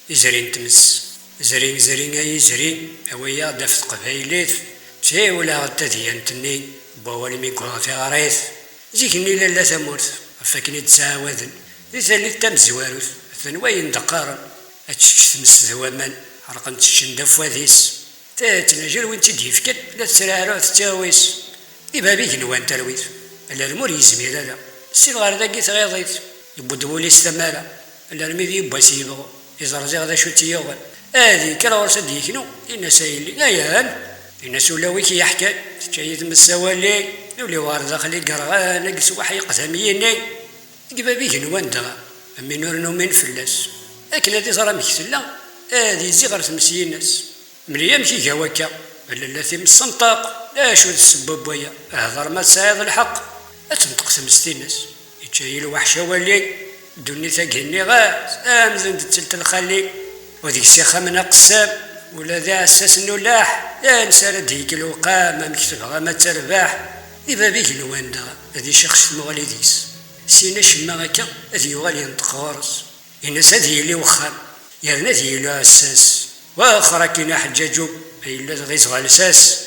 يزرين تمس زرين زرين أي زرين أويا دفت قبايلات تي ولا غدا ديانتني بوالي ميكون في غريث زيكني لالا ثمورت فاكني تساوذن لثالي تم زواروث ثنوين دقارا أتشتش تمس ذوامان عرقن تشن دفواذيس تاتناجر وين تديفكن لا تسرعرا تتاويس إبا بيك نوان ترويث ألا المور يزمير هذا السير غير ذاكي تغيظيت يبدو ثمارة ألا الميدي يباسي يبغو يزرزي غدا شو تيوغن هذه كرا ورسا ديكنو إنا سايلي أيان إنا سولاويك يحكي تشايد من السوالي نولي وارد خلي قرغان نقص وحي قثميني يقبا بيك نوان دغا أمي نور نومين فلاس لكن هذه صرا مكسلا هذه زغر تمسي الناس مليا مشي هواكا ولا التي من الصنطاق لا شو السبب ويا هضر ما تساعد الحق أتنطق تمسي الناس يتشايل الوحشة ولي دوني ثاقهني غاز أمزن تتلت الخلي وديك السيخة من قسام ولا ذا أساس نلاح لا نسال ديك الوقامة مكتبها ما ترباح إذا بيك نوان دا هذي شخص مغاليديس سينا شما هكا هذي يغالي ينطق غارس الناس هذي اللي وخام يرنا هذي اللي أساس وآخر كينا حجاجو أي لا غيز غالساس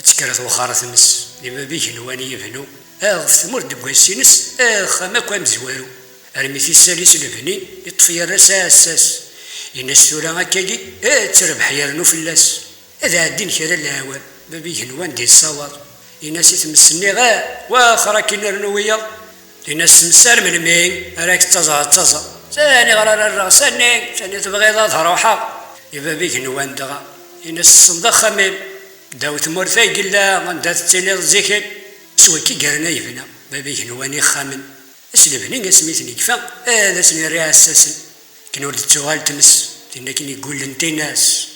تكرت وخارة ثمس إذا بيك نواني يبنو أغف ثمور دبوا السينس ما كوام زوارو أرميثي الساليس البنين يطفي الراس أساس الناس ثورا هكاكي تربح يرنو فلاس هذا الدين كرا الهوام ما بيه نوان دي الصوار الناس يتمسني غا واخرى كي نرنويا الناس تمسار من مين راك تزا ثاني غرار الرغساني ثاني تبغي ظهر روحا يبا بيه نوان دغا الناس الصندق خميم داو ثمور ثايق لا غندا تتيلي الزيكين سوى كي قرنا يبنا ما بيه نواني خامن اسلبني اسميتني كفا هذا سني راساسن كي نولد تغال تمس تينا كي يقول لنتي ناس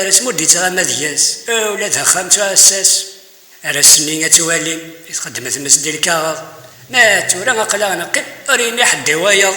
رسمو دي تغا دياس ولادها خامسة اساس رسني توالي يتقدم تمس ديال الكاغاض ما تورا قلا نقل اريني حد وايض